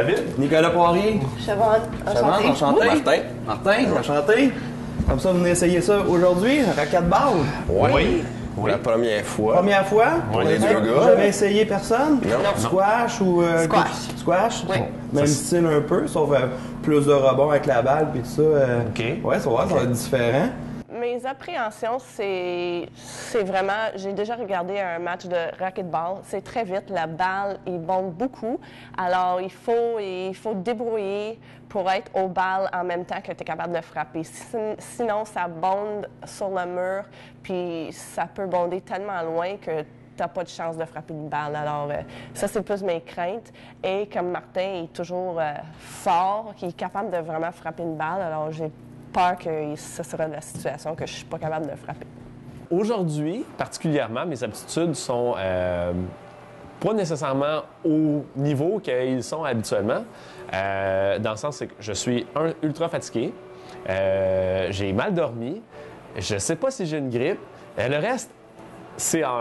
David. Nicolas Poirier. Chavonne, enchanté. Enchanté. Martin. Martin, enchanté. Comme ça, vous venez essayer ça aujourd'hui, un racquetball. Oui. Pour la première fois. Première fois? Oui. Vous Les deux gars. Vous avez essayé personne? Non. Squash ou... Squash. Squash? Oui. Même style un peu, sauf plus de rebond avec la balle puis tout ça. OK. Ouais, ça va être différent. Mes appréhensions, c'est vraiment... J'ai déjà regardé un match de racquetball. C'est très vite. La balle, il bombe beaucoup. Alors, il faut débrouiller pour être aux balles en même temps que tu es capable de frapper. Sinon, ça bonde sur le mur, puis ça peut bonder tellement loin que tu n'as pas de chance de frapper une balle. Alors, ça, c'est plus mes craintes. Et comme Martin est toujours fort, qui est capable de vraiment frapper une balle, alors j'ai peur que ce sera la situation que je ne suis pas capable de frapper. Aujourd'hui, particulièrement, mes aptitudes sont pas nécessairement au niveau qu'ils sont habituellement. Dans le sens que je suis ultra fatigué, j'ai mal dormi, je ne sais pas si j'ai une grippe. Le reste, c'est en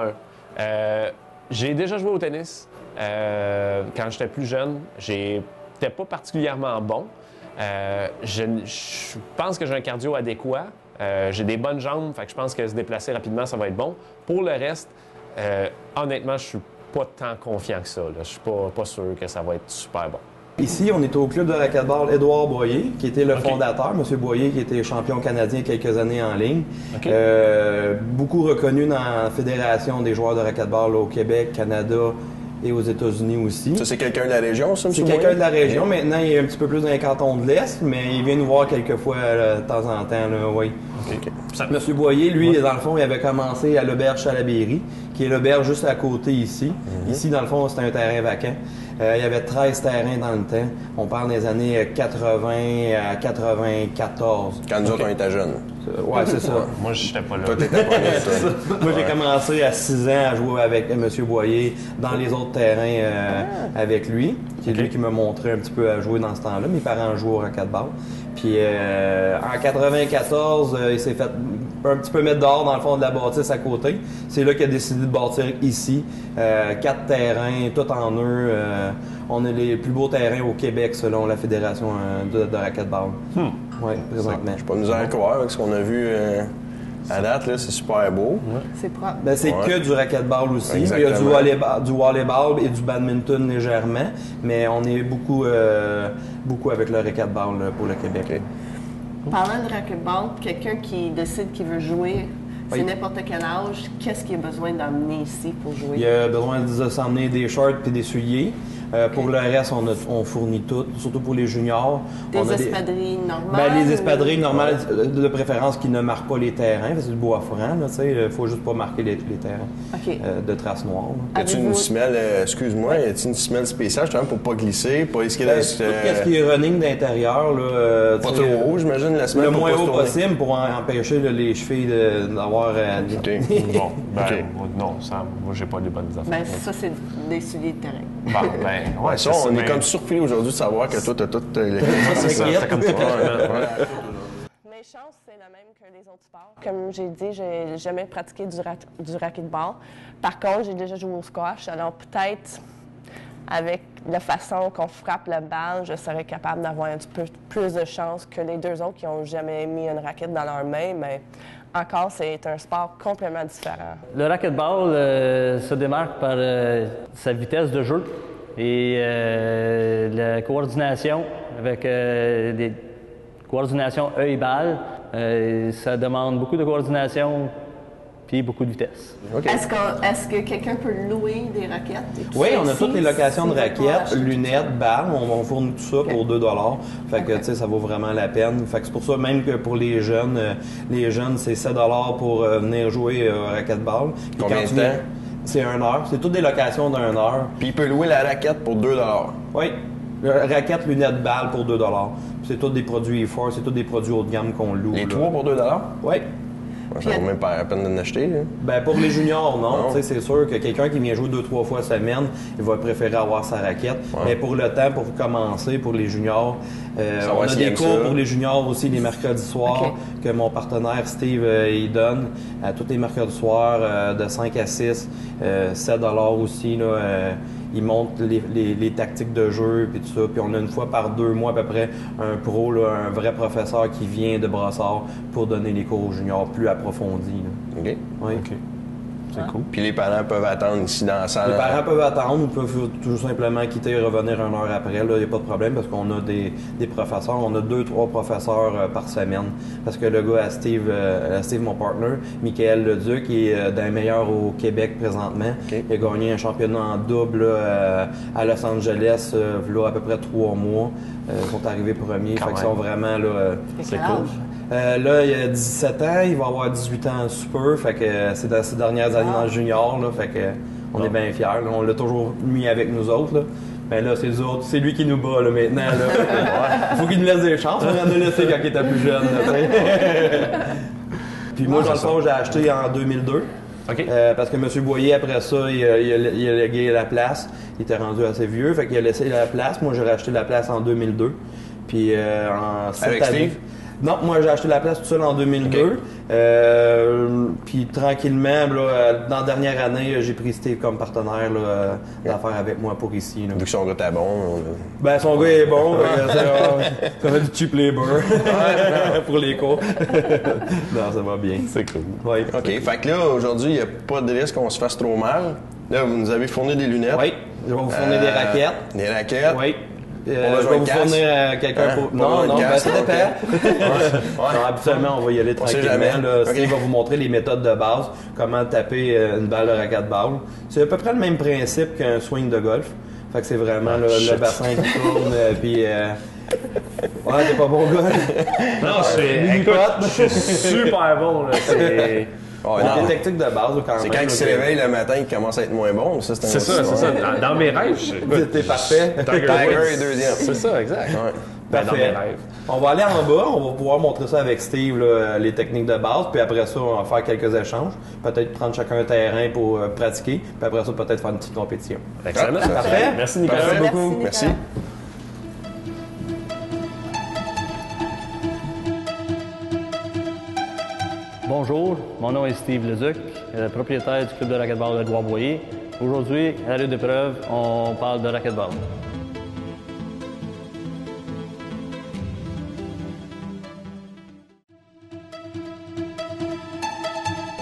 un. J'ai déjà joué au tennis quand j'étais plus jeune. J'étais pas particulièrement bon. Je pense que j'ai un cardio adéquat. J'ai des bonnes jambes, fait que je pense que se déplacer rapidement, ça va être bon. Pour le reste, honnêtement, je suis pas tant confiant que ça. Là. Je suis pas sûr que ça va être super bon. Ici, on est au club de racquetball Édouard Boyer, qui était le fondateur, M. Boyer, qui était champion canadien quelques années en ligne. OK. Beaucoup reconnu dans la Fédération des joueurs de racquetball au Québec, Canada et aux États-Unis aussi. Ça, c'est quelqu'un de la région, ça, M. C'est quelqu'un de la région. Maintenant, il est un petit peu plus dans les cantons de l'Est, mais il vient nous voir quelques fois de temps en temps, là, oui. OK. Monsieur Boyer, lui, dans le fond, il avait commencé à l'auberge Chalaberry, qui est l'auberge juste à côté ici. Ici, dans le fond, c'était un terrain vacant. Il y avait 13 terrains dans le temps. On parle des années 80 à 94. Quand nous autres, on était jeunes. Ouais, c'est ça. Moi, je n'étais pas là. Toi, t'étais pas né, toi. Moi, j'ai commencé à 6 ans à jouer avec M. Boyer dans les autres terrains avec lui. C'est lui qui m'a montré un petit peu à jouer dans ce temps-là. Mes parents jouaient au racquetball. Puis en 94, il s'est fait un petit peu mettre dehors dans le fond de la bâtisse à côté. C'est là qu'il a décidé de bâtir ici. 4 terrains, tout en eux. On a les plus beaux terrains au Québec selon la Fédération de racquetball. Oui, présentement. Je suis pas misère à croire avec ce qu'on a vu à date, là, c'est super beau. C'est propre. Ben, c'est Ouais. que du racquetball aussi. Il y a Exactement. du volleyball et du badminton légèrement, mais on est beaucoup avec le racquetball là, pour le Québec. OK. Parlant de racquetball, quelqu'un qui décide qu'il veut jouer, c'est Oui. n'importe quel âge, qu'est-ce qu'il a besoin d'emmener ici pour jouer? Il y a besoin de s'emmener des shorts et des souliers. Pour le reste, on fournit tout, surtout pour les juniors. Des On a espadrilles normales? Ben, les espadrilles ou- normales, de préférence qui ne marquent pas les terrains, parce que c'est du bois franc, là, tu sais, il faut juste pas marquer les terrains OK. de traces noires. là. Y a-tu une Avez-vous- semelle, excuse-moi, y a-tu une semelle spéciale justement pour pas glisser, pas risquer Ben, de... tout ce qui est running d'intérieur, là, Pas tu sais, trop haut, j'imagine, la semelle le pour moins pas se haut tourner. possible pour empêcher là, les chevilles d'avoir... OK. Bon, ben, OK. non, moi, j'ai pas les bonnes affaires. Ben, ça, c'est des souliers de terrain. Bon, ben, ouais, Ça, on est comme surpris aujourd'hui de savoir que toi, t'as tout... c'est ça, c'est comme ça. Mes chances, c'est la même que les autres sports. Comme j'ai dit, j'ai jamais pratiqué du racquetball. Par contre, j'ai déjà joué au squash. Alors peut-être, avec la façon qu'on frappe la balle, je serais capable d'avoir un petit peu plus de chance que les deux autres qui n'ont jamais mis une raquette dans leurs mains. Mais encore, c'est un sport complètement différent. Le racquetball se démarque par sa vitesse de jeu et la coordination avec des coordinations œil-balle. Ça demande beaucoup de coordination puis beaucoup de vitesse. Est-ce que quelqu'un peut louer des raquettes? et tout Oui, ça on a ici? toutes les locations de Si on raquettes, achète tout lunettes, balles. On fournit tout ça pour 2 $. Fait que, tu sais, ça vaut vraiment la peine. Fait que c'est pour ça même que pour les jeunes, c'est 7 $ pour venir jouer au racquetball. Puis Combien quand de tu temps? viens- C'est 1 heure. C'est toutes des locations d'1 heure. Puis il peut louer la raquette pour 2 $. Oui. Raquettes, lunettes, balles pour 2 $. C'est tous des produits forts, c'est tous des produits haut de gamme qu'on loue. Les là. 3 pour 2 $? Oui. Ça vaut même pas la peine d'en acheter, là. Ben pour les juniors, non. Non. Tu sais, c'est sûr que quelqu'un qui vient jouer 2-3 fois semaine, il va préférer avoir sa raquette. Ouais. Mais pour le temps, pour commencer, pour les juniors, Savoir on a s'ils des aiment cours ça. pour les juniors aussi les mercredis soirs OK. que mon partenaire Steve il donne tous les mercredis soirs de 5 à 6, 7 $ aussi. Là, il montre les tactiques de jeu puis tout ça. Puis on a une fois par 2 mois à peu près un pro, là, un vrai professeur qui vient de Brossard pour donner les cours aux juniors plus approfondis. Là. OK. Oui. OK. C'est cool. Puis les parents peuvent attendre ici dans la salle. Les parents peuvent attendre ou peuvent tout simplement quitter et revenir 1 heure après. Il n'y a pas de problème parce qu'on a des professeurs. On a 2-3 professeurs par semaine. Parce que le gars à Steve, mon partner, Michael Leduc, il est d'un meilleur au Québec présentement. Okay. Il a gagné un championnat en double là, à Los Angeles là, à peu près 3 mois. Ils sont arrivés premiers. Fait qu'ils sont vraiment là. C'est cool. Là, il a 17 ans, il va avoir 18 ans super, fait que c'est dans ses dernières années dans le junior, là, fait que on est bien fiers. Là. On l'a toujours mis avec nous autres, là. Mais là, c'est lui qui nous bat là, maintenant. Là. Il faut qu'il nous laisse des chances. On en a laissé quand il était plus jeune. Là, puis moi, dans le fond, j'ai acheté en 2002. OK. Parce que M. Boyer, après ça, il a légué la place. Il était rendu assez vieux, fait qu'il a laissé la place. Moi, j'ai racheté la place en 2002. Puis en cette Avec année... Steve? Non, moi j'ai acheté la place tout seul en 2002. Okay. Puis tranquillement, là, dans la dernière année, j'ai pris Steve comme partenaire d'affaires avec moi pour ici. Là. Vu que son gars était bon. Ben son gars est bon, ça fait du cheap labor pour les cours. Non, ça va bien. C'est cool. Oui. OK. Fait que là, aujourd'hui, il n'y a pas de risque qu'on se fasse trop mal. Là, vous nous avez fourni des lunettes. Oui. Je vais vous fournir des raquettes. Des raquettes. Oui. On va je vais jouer vous de fournir quelqu'un pour. Non, besoin de ben, casse, ça dépend. Ouais. Non, habituellement, on va y aller On sait tranquillement. jamais. Là. Ok. Steve va vous montrer les méthodes de base, comment taper une balle de racquetball. C'est à peu près le même principe qu'un swing de golf. Fait que c'est vraiment le bassin qui tourne, puis. Ouais, t'es pas bon gars. Non, Écoute, je suis super bon. Là. C'est... Ouais, Il y a non. des techniques de base là, quand même. C'est quand il se réveille le matin qu'il commence à être moins bon. Ça, C'est ça, c'est ça. Dans mes rêves, T'es parfait. Tiger est deuxième. C'est ça, exact. Ouais. Ben, dans mes Parfait. rêves. On va aller en bas, on va pouvoir montrer ça avec Steve, là, les techniques de base, puis après ça, on va faire quelques échanges. Peut-être prendre chacun un terrain pour pratiquer, puis après ça, peut-être faire une petite compétition. Excellent. Parfait. Merci, Nicolas. Parfait. Merci, beaucoup. Nicolas. Merci. Bonjour, mon nom est Steve Leduc, propriétaire du club de racquetball de Edouard-Boyer. Aujourd'hui, à la rue d'épreuve, on parle de racquetball.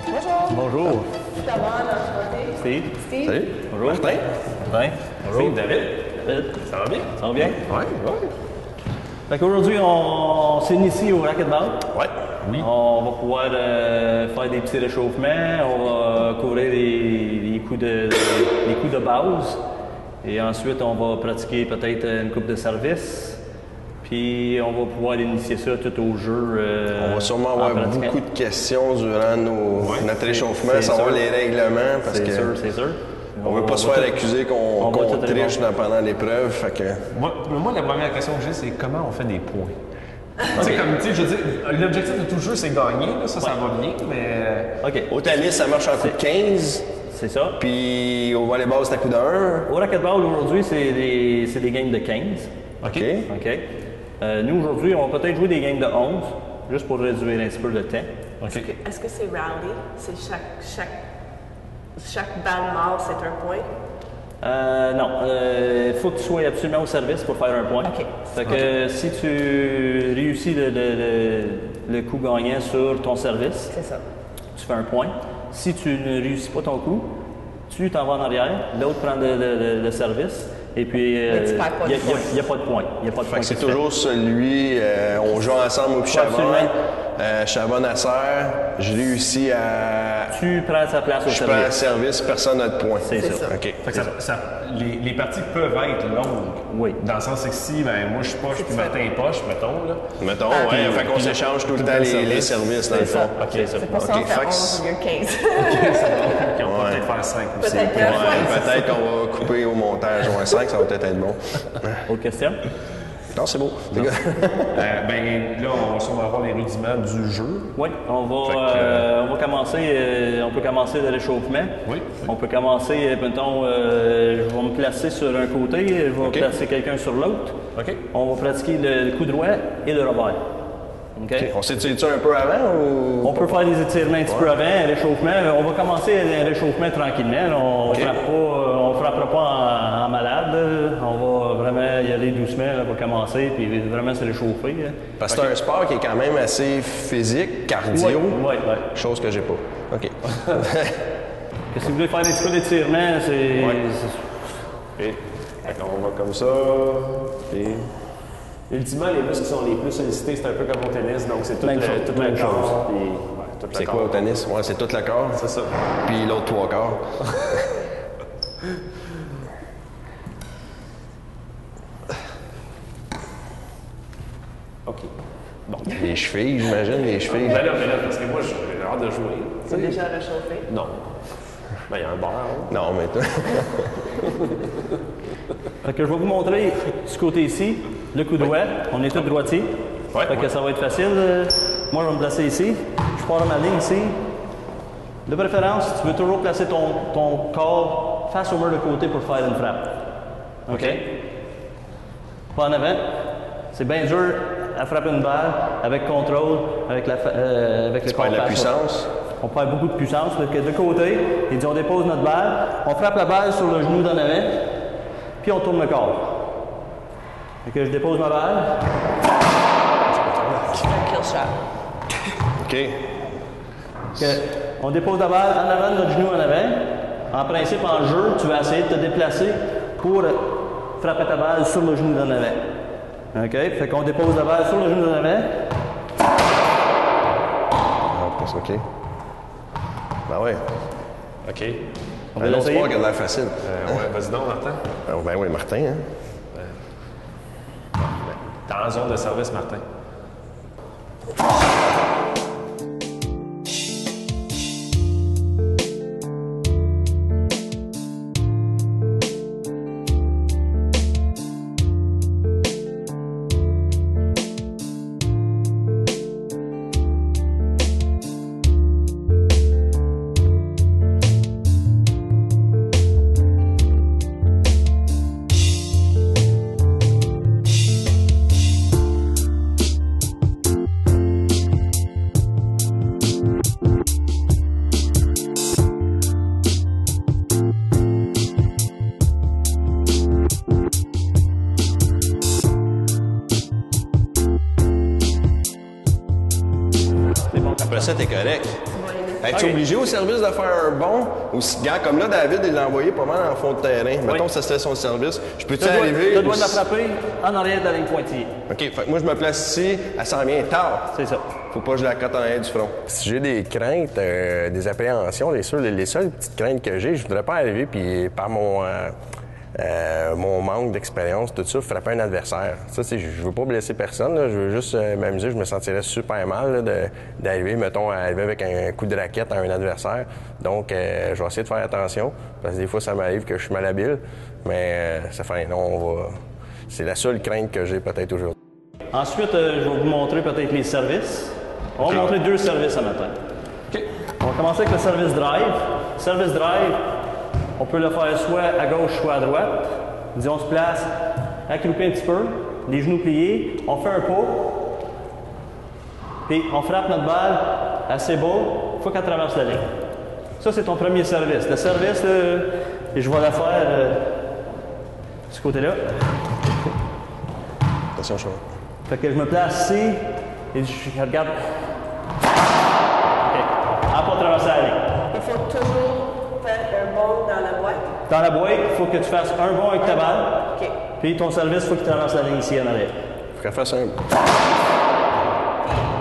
Bonjour. Bonjour, Ça va, enchanté. Steve. Steve. Salut. Bonjour. Martin. Martin. Steve, David, David. ça va bien? Ça va bien? Ouais. Fait qu'aujourd'hui, on s'initie au racquetball. Ouais. Oui. On va pouvoir faire des petits réchauffements, on va courir les coups de base. Et ensuite, on va pratiquer peut-être une coupe de service. Puis on va pouvoir initier ça tout au jeu. On va sûrement avoir beaucoup de questions durant notre réchauffement, c'est savoir sûr. les règlements, parce que C'est sûr. on veut pas se faire accuser qu'on va tout triche répondre. pendant l'épreuve. Fait que Moi, la première question que j'ai, c'est comment on fait des points? Tu sais, comme, tu sais, je veux dire, l'objectif de tout le jeu, c'est gagner, là, ça va bien, mais... OK. au tennis, ça marche en coup de 15, C'est ça. puis au volleyball, c'est à coup de 1. Au racquetball, aujourd'hui, c'est des games de 15. OK. OK. Nous, aujourd'hui, on va peut-être jouer des games de 11, juste pour réduire un petit peu le temps. OK. Est-ce que c'est rally? C'est chaque balle mort, c'est un point? Non, il faut que tu sois absolument au service pour faire un point. OK. Fait que si tu réussis le coup gagnant sur ton service, C'est ça. tu fais un point. Si tu ne réussis pas ton coup, tu t'en vas en arrière, l'autre prend le service, et puis Mais tu perds pas il de n'y point. a pas de point. Il y a pas de Fait point que c'est qui se fait. toujours celui, on joue ensemble au Chavon, Absolument. Chavon à serre, je réussis à... Tu prends sa place au Je prends un service. service, personne n'a de point. C'est ça. OK. Fait que les parties peuvent être longues. Oui. Dans le sens que si, ben, moi, je suis poche, puis Martin est poche, mettons, là. Mettons, ouais, fait qu'on s'échange tout le temps les services, dans le fond. OK, ça. C'est pour ça OK, qu'on fait fait que 11 au lieu de 15. Puis on va peut-être faire 5 aussi. Peut-être Ouais, bien. peut-être qu'on va couper au montage au 5, ça va peut-être être bon. Autre question? Non, c'est beau. Les gars. Ben, là, on va sûrement avoir les rudiments du jeu. Oui, on Fait que, va commencer, on peut commencer le réchauffement. Oui. On peut commencer, mettons, je vais me placer sur un côté, je vais OK. placer quelqu'un sur l'autre. OK. On va pratiquer le coup droit et le revers. OK? OK. On s'étire-tu un peu avant ou. On peut faire des étirements un petit peu avant, un réchauffement. On va commencer un réchauffement tranquillement. Là. On ne frappera pas en malade. On va vraiment y aller doucement. Là, on va commencer puis vraiment se réchauffer. Là. Parce que c'est un sport qui est quand même assez physique, cardio. Oui. Chose que j'ai pas. OK. Que si vous voulez faire un petit peu d'étirement, c'est... Et, on va comme ça. Et... Ultimement, les muscles qui sont les plus sollicités, c'est un peu comme au tennis, donc c'est toute Même chose. le corps. Puis, tout le C'est corps. quoi au tennis? Ouais, c'est tout le corps. C'est ça. Puis l'autre 3 quarts. OK. Bon. Les chevilles, j'imagine, les chevilles. Ben là, parce que moi, j'ai hâte de jouer. C'est déjà réchauffé? Non. Ben, il y a un bar. Hein? Non, mais toi. Fait que je vais vous montrer ce côté-ci, le coup droit. On est tous droitiers. Ouais, Fait que ouais. ça va être facile. Moi, je vais me placer ici. Je pars à ma ligne ici. De préférence, tu veux toujours placer ton corps face au mur de côté pour faire une frappe. OK? Pas en avant. C'est bien dur à frapper une balle avec contrôle, avec le corps Faire de la face. puissance. On perd beaucoup de puissance. Fait que de côté, il dit on dépose notre balle, on frappe la balle sur le genou d'en avant, puis on tourne le corps. Fait que je dépose ma balle. C'est un kill shot. OK. On dépose la balle en avant de notre genou en avant. En principe, en jeu, tu vas essayer de te déplacer pour frapper ta balle sur le genou d'en avant. OK? Fait qu'on dépose la balle sur le genou d'en avant. OK. Ben ouais. OK. On va Un autre l'essayer. sport qui a l'air facile. Ouais, vas-y donc, Martin. Ben oui, Martin, hein? T'es en zone de service, Martin. Après ça, t'es correct. Es-tu obligé au service de faire un bond? Ou si, gars, comme là, David, il l'a envoyé pas mal en fond de terrain. Mettons que ça serait son service. Je peux-tu arriver? Tu dois ou la si- frapper en arrière de la ligne pointillée. OK, fait que moi, je me place ici. Elle s'en vient tard. C'est ça. Faut pas que je la cote en arrière du front. Si j'ai des craintes, des appréhensions, les seules petites craintes que j'ai, je voudrais pas arriver puis par mon manque d'expérience, tout ça, frapper un adversaire. Ça, je veux pas blesser personne, là, je veux juste m'amuser. Je me sentirais super mal là, d'arriver, mettons, à arriver avec un coup de raquette à un adversaire. Donc, je vais essayer de faire attention, parce que des fois, ça m'arrive que je suis malhabile, mais ça fait non, c'est la seule crainte que j'ai peut-être aujourd'hui. Ensuite, je vais vous montrer peut-être les services. On va montrer 2 services ce matin. OK. On va commencer avec le service drive. Service drive, on peut le faire soit à gauche, soit à droite. Disons, on se place accroupi un petit peu, les genoux pliés, on fait un pas, puis on frappe notre balle assez bas, il faut qu'elle traverse la ligne. Ça, c'est ton premier service. Le service, là, et je vais la faire de ce côté-là. Attention, cheval. Fait que je me place ici et je regarde. OK. À pas traverser la ligne. Il faut toujours faire un bond dans la boîte. Dans la boîte, il faut que tu fasses un bond avec ta balle. OK. Puis ton service, il faut qu'il traverse la ligne ici en arrière. Faut qu'elle fasse un.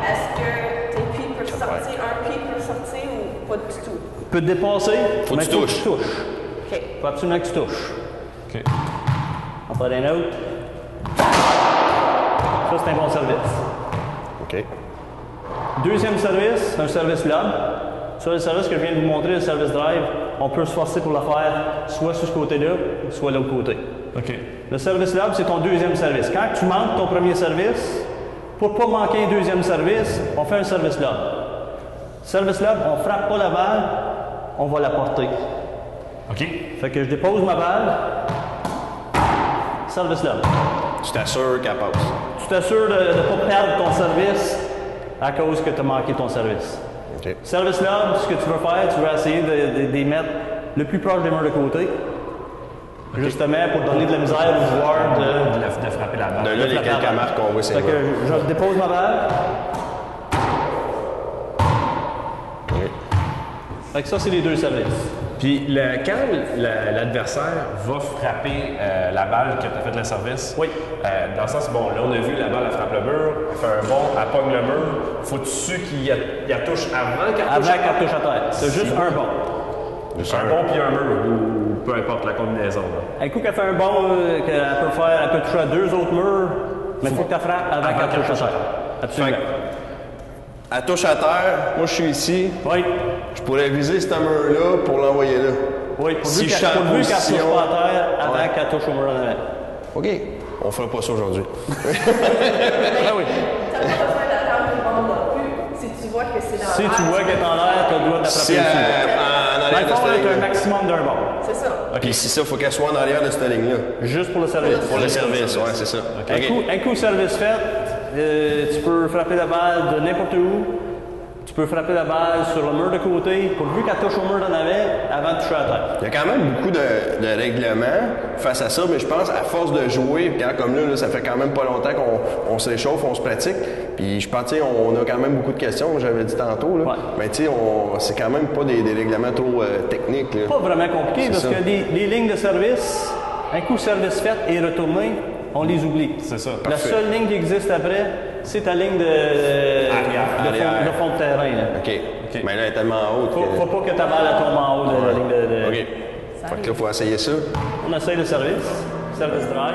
Est-ce que tes pieds peuvent sortir, un pied peut sortir ou pas du tout? Tu peux te dépasser, Faut que mais tu faut touches. que tu touches. OK. Faut absolument que tu touches. OK. On va faire un autre. Ça, c'est un bon service. OK. Deuxième service, c'est un service lob. Ça, le service que je viens de vous montrer, le service drive, on peut se forcer pour le faire soit sur ce côté-là, soit de l'autre côté. OK. Le service lob, c'est ton deuxième service. Quand tu manques ton premier service, pour ne pas manquer un deuxième service, on fait un service lob. Service lob, on ne frappe pas la balle, on va la porter. OK. Fait que je dépose ma balle, service lob. Tu t'assures qu'elle passe. Tu t'assures de ne pas perdre ton service à cause que tu as manqué ton service. OK. Service là, ce que tu veux faire, tu veux essayer de les mettre le plus proche des murs de côté. Justement, pour donner de la misère aux joueurs De frapper la balle. De là, les quelques marques qu'on voit, c'est Fait que je dépose ma balle. Oui. Fait que ça, c'est les deux services. Puis quand l'adversaire va frapper la balle que tu as fait le service, Oui. Dans le sens, bon, là, on a vu la balle, elle frappe le mur, elle fait un bond, elle pogne le mur. Faut-tu qu'il y a touche avant qu'elle touche Avant qu'elle touche à terre. C'est juste un bond. un bond puis un mur, ou peu importe la combinaison. Là. Un coup qu'elle fait un bond, elle peut toucher à 2 autres murs, mais il faut que tu frappes avant qu'elle touche à terre. Absolument. Elle touche à terre, moi je suis ici, Oui. je pourrais viser ce mur-là pour l'envoyer là. Oui, pour Si lui je qu'elle suis en touche position- pas à terre avant Ouais. qu'elle touche au mur en avant. OK, on fera pas ça aujourd'hui. Ah oui. Tu n'as pas besoin d'attendre le bon non plus. Si tu vois que c'est dans Si tu vois qu'elle est en l'air, tu as le droit de Si l'attraper elle, dessus. en Dans arrière le de fond, cette tu as un ligne-là. maximum d'un bond. C'est ça. Puis si ça, il faut qu'elle soit en arrière de cette ligne-là. Juste pour le service. Pour le service, ouais, c'est ça. OK. Un coup service fait, tu peux frapper la balle de n'importe où. Tu peux frapper la balle sur le mur de côté, pourvu qu'elle touche au mur d'en avant de toucher à terre. Il y a quand même beaucoup de règlements face à ça, mais je pense à force de jouer, puis comme là, ça fait quand même pas longtemps qu'on se réchauffe, on se pratique. Puis je pense, tu sais, on a quand même beaucoup de questions, j'avais dit tantôt. Là. Ouais. Mais tu sais, c'est quand même pas des règlements trop techniques. Là. Pas vraiment compliqué parce ça. que les lignes de service, un coup service fait et retourné, on les oublie. C'est ça. La Parfait. seule ligne qui existe après, c'est ta ligne de fond de terrain. Là. OK. Mais là, elle est tellement haute. Faut pas que ta balle elle tombe en haut de la ligne de. OK. Fait que là, il faut essayer ça. On essaye le service drive.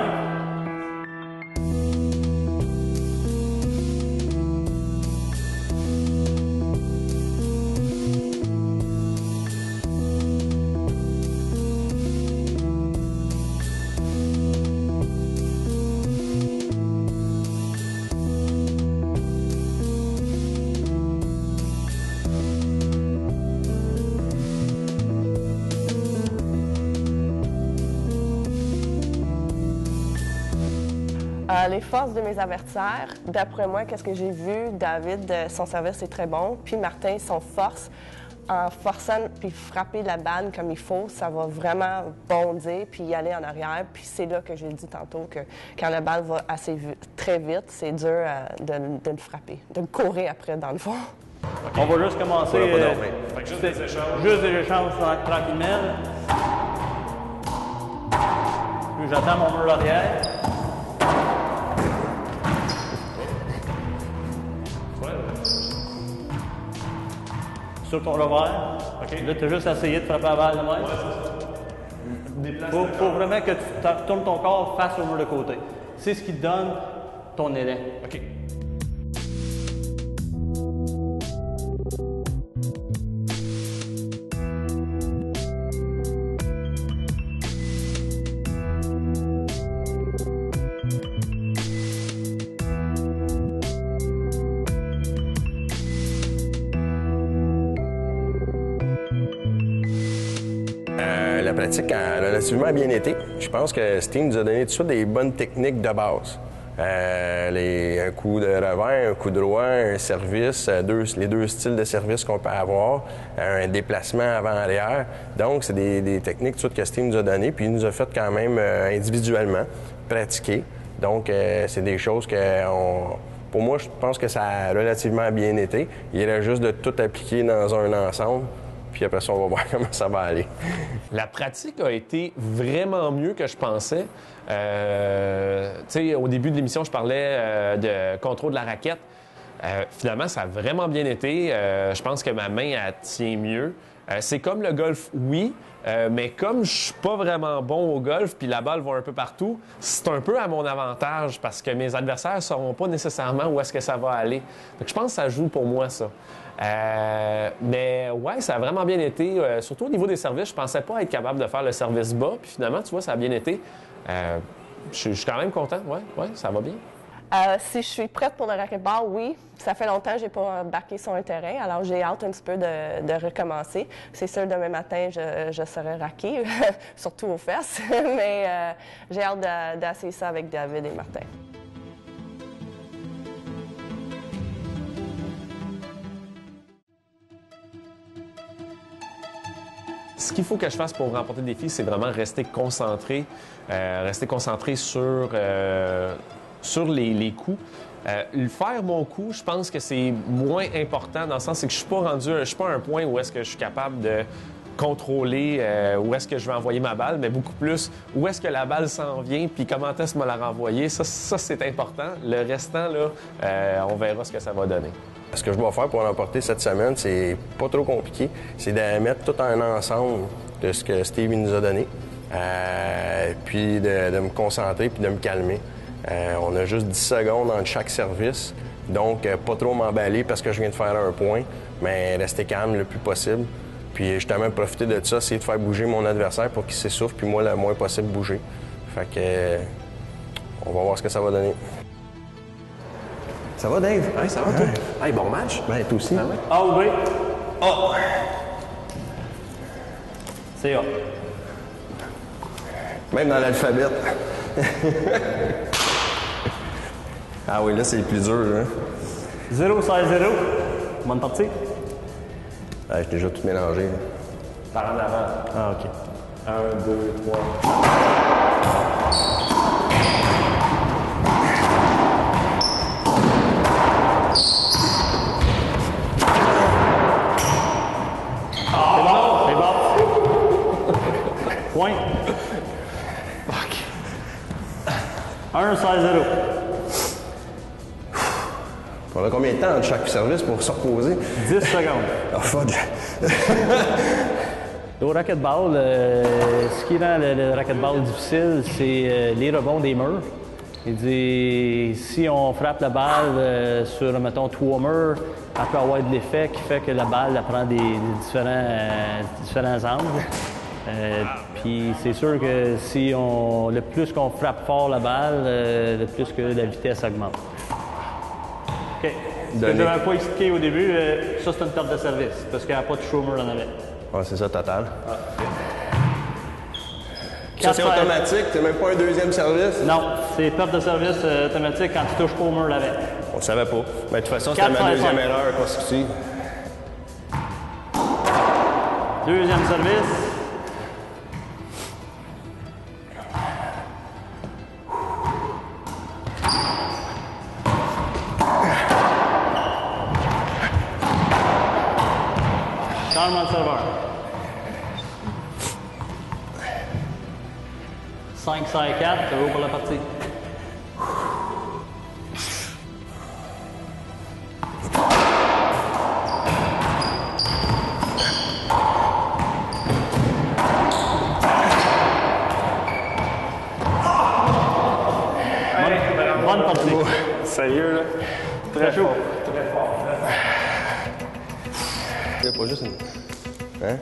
Les forces de mes adversaires, d'après moi, qu'est-ce que j'ai vu, David, son service est très bon. Puis Martin, son force, en forçant puis frapper la balle comme il faut, ça va vraiment bondir puis y aller en arrière. Puis c'est là que j'ai dit tantôt que quand la balle va assez très vite, c'est dur de le frapper, de le courir après dans le fond. On va juste commencer. On va pas dormir. Fait que juste des échanges. Juste des échanges tranquillement. Puis j'attends mon mur arrière. Sur ton revers. OK. Là, tu as juste essayé de frapper la balle de même. Faut vraiment que tu tournes ton corps face au mur de côté. C'est ce qui te donne ton élan. OK. La pratique a relativement bien été. Je pense que Steve nous a donné tout de suite des bonnes techniques de base. Un coup de revers, un coup droit, un service, les deux styles de service qu'on peut avoir, un déplacement avant-arrière. Donc, c'est des techniques tout de suite que Steve nous a données, puis il nous a fait quand même individuellement pratiquer. Donc, c'est des choses que, pour moi, je pense que ça a relativement bien été. Il reste juste de tout appliquer dans un ensemble. Puis après ça, on va voir comment ça va aller. La pratique a été vraiment mieux que je pensais. Tu sais, au début de l'émission, je parlais de contrôle de la raquette. Finalement, ça a vraiment bien été. Je pense que ma main, elle tient mieux. C'est comme le golf, oui, mais comme je suis pas vraiment bon au golf, puis la balle va un peu partout, c'est un peu à mon avantage parce que mes adversaires ne sauront pas nécessairement où est-ce que ça va aller. Donc, je pense que ça joue pour moi, ça. Mais ouais, ça a vraiment bien été. Surtout au niveau des services, je pensais pas être capable de faire le service bas. Puis finalement, tu vois, ça a bien été. Je suis quand même content. Ouais, ça va bien. Si je suis prête pour le racquetball, oui. Ça fait longtemps que je n'ai pas embarqué sur un terrain, alors j'ai hâte un petit peu de recommencer. C'est sûr, demain matin, je serai raquée, surtout aux fesses, mais j'ai hâte d'essayer ça avec David et Martin. ce qu'il faut que je fasse pour remporter le défi, c'est vraiment rester concentré sur les coups. Faire mon coup, je pense que c'est moins important dans le sens que je suis pas à un point où est-ce que je suis capable de contrôler où est-ce que je vais envoyer ma balle, mais beaucoup plus où est-ce que la balle s'en vient puis comment est-ce me la renvoyer. Ça c'est important. Le restant, là, on verra ce que ça va donner. Ce que je dois faire pour l'emporter cette semaine, c'est pas trop compliqué. C'est de mettre tout un ensemble de ce que Steve nous a donné, puis de me concentrer puis de me calmer. On a juste 10 secondes entre chaque service, donc pas trop m'emballer parce que je viens de faire un point, mais rester calme le plus possible. Puis justement, profiter de ça, c'est de faire bouger mon adversaire pour qu'il s'essouffle, puis moi, le moins possible bouger. Fait que on va voir ce que ça va donner. Ça va, Dave? Ouais, ça va, toi? Hey, bon match. Ben, toi aussi. A ou B? A. C'est A. Même dans l'alphabet. Ah oui, là, c'est le plus dur, hein? 0-16-0. Bonne partie. Ah, j'ai déjà tout mélangé. Par en avant. Ah, OK. 1, 2, 3. C'est bon. Point. Fuck. 1-16-0. On a combien de temps entre chaque service pour se reposer? 10 secondes. Ah, fudge! Au racquetball, ce qui rend le racquetball difficile, c'est les rebonds des murs. Il dit, si on frappe la balle sur, mettons, 3 murs, elle peut avoir de l'effet qui fait que la balle elle prend des différents angles. Puis c'est sûr que si le plus qu'on frappe fort la balle, le plus que la vitesse augmente. OK. Ce que je n'avais pas expliqué au début, ça c'est une perte de service, parce qu'il n'y a pas de chômeur en avait. Ouais, c'est ça, total. Ah. Ça, c'est automatique? C'est même pas un deuxième service? Non, c'est perte de service automatique quand tu touches pas au mur avec. On ne savait pas. Mais de toute façon, c'était ma deuxième erreur consécutive. Deuxième service. Changement de serveur. 5-4, c'est haut pour la partie. Bonne partie. Sérieux, là? Très chaud. Il n'y a pas juste une... Hein?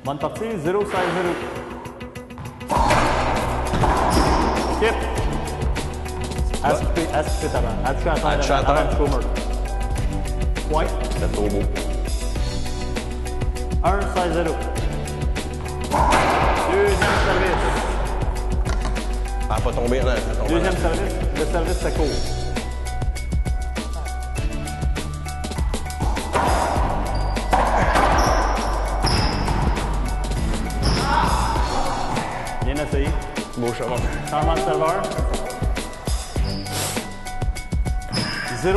Bonne partie, 0-16-0. Skip. Aspect avant. Aspect à terre avant le chômeur. Point. C'était trop beau. 1-16-0. Deuxième service. Elle n'a pas tombé en arrière. Deuxième service. Le service, ça court. Bien essayé. Beau chemin. Changement de serveur. 0-16-1.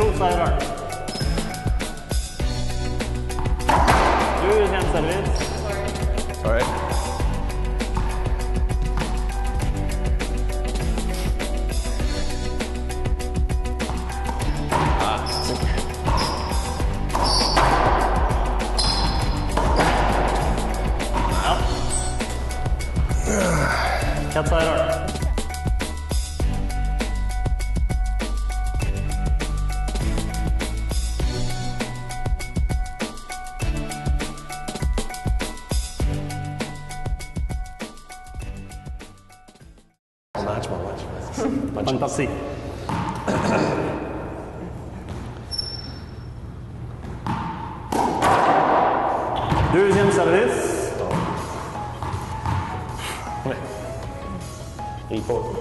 Deuxième service. Ouais. Ah, c'est... 4-16-1. Bonne partie. Deuxième service. Ouais. Il faut.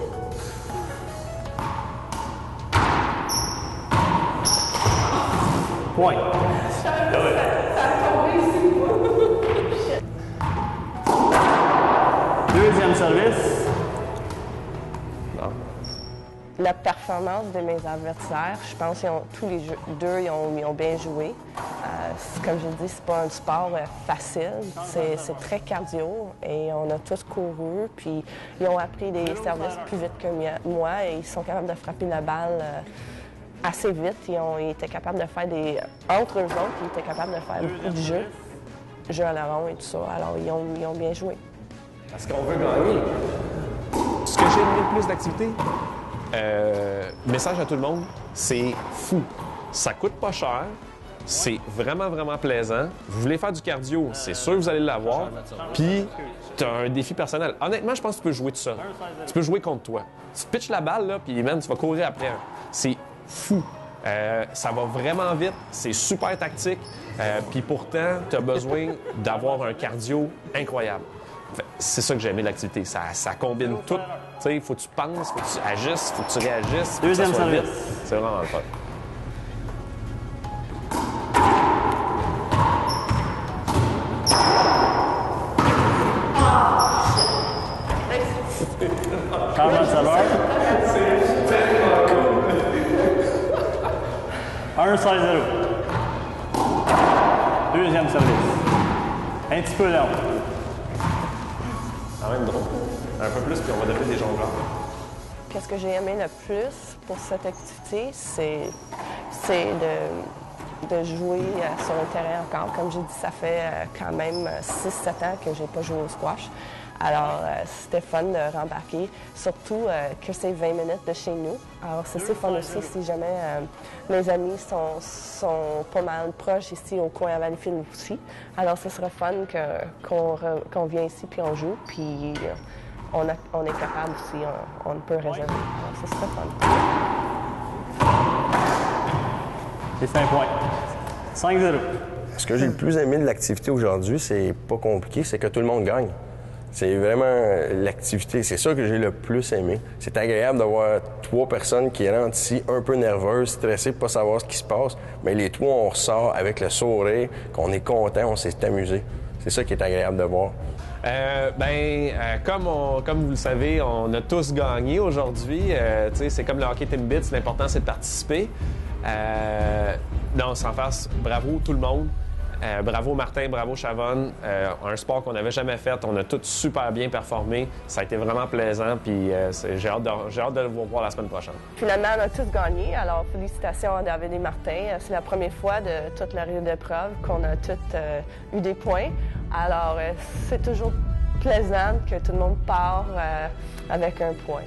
Point. service. Non. La performance de mes adversaires, je pense qu'ils ont tous les deux, ils ont bien joué. Comme je dis, c'est pas un sport facile, c'est très cardio et on a tous couru, puis ils ont appris des services plus vite que moi et ils sont capables de frapper la balle assez vite. Ils étaient capables de faire entre eux autres, ils étaient capables de faire beaucoup de jeux à la ronde et tout ça. Alors, ils ont bien joué. Parce qu'on veut gagner. Ce que j'ai aimé le plus d'activité, message à tout le monde, c'est fou. Ça coûte pas cher. C'est vraiment, vraiment plaisant. Vous voulez faire du cardio, c'est sûr que vous allez l'avoir. Puis, tu as un défi personnel. Honnêtement, je pense que tu peux jouer tout seul. Tu peux jouer contre toi. Tu pitches la balle, là, puis man, tu vas courir après. C'est fou. Ça va vraiment vite. C'est super tactique. Puis pourtant, tu as besoin d'avoir un cardio incroyable. C'est ça que j'ai aimé de l'activité. Ça combine tout. Tu sais, il faut que tu penses, il faut que tu agisses, il faut que tu réagisses. Deuxième service. C'est vraiment le fun. Changement de saveur. 1-16-0. Deuxième service. Un petit peu long. Quand même drôle. Un peu plus, puis on va devenir des jongleurs. Qu'est-ce que j'ai aimé le plus pour cette activité, c'est de jouer sur le terrain encore. Comme j'ai dit, ça fait quand même 6-7 ans que j'ai pas joué au squash. Alors, c'était fun de rembarquer, surtout que c'est 20 minutes de chez nous. Alors, c'est fun aussi si jamais mes amis sont pas mal proches ici au coin à Valleyfield aussi. Alors, ce serait fun qu'on vienne ici puis on joue, puis on est capable aussi, on peut réserver. Alors, ce serait fun. C'est 5 points. 5-0. Ce que j'ai le plus aimé de l'activité aujourd'hui, c'est pas compliqué, c'est que tout le monde gagne. C'est vraiment l'activité, c'est ça que j'ai le plus aimé. C'est agréable d'avoir 3 personnes qui rentrent ici un peu nerveuses, stressées, pas savoir ce qui se passe, mais les 3, on ressort avec le sourire, qu'on est content, on s'est amusé. C'est ça qui est agréable de voir. Comme vous le savez, on a tous gagné aujourd'hui. C'est comme le hockey team bits, l'important c'est de participer. Non, sans face, bravo tout le monde. Bravo Martin, bravo Chavonne. Un sport qu'on n'avait jamais fait. On a tous super bien performé. Ça a été vraiment plaisant. Puis j'ai hâte de vous voir la semaine prochaine. Finalement, on a tous gagné. Alors, félicitations à David et Martin. C'est la première fois de toute la réunion d'épreuves qu'on a tous eu des points. Alors, c'est toujours plaisant que tout le monde part avec un point.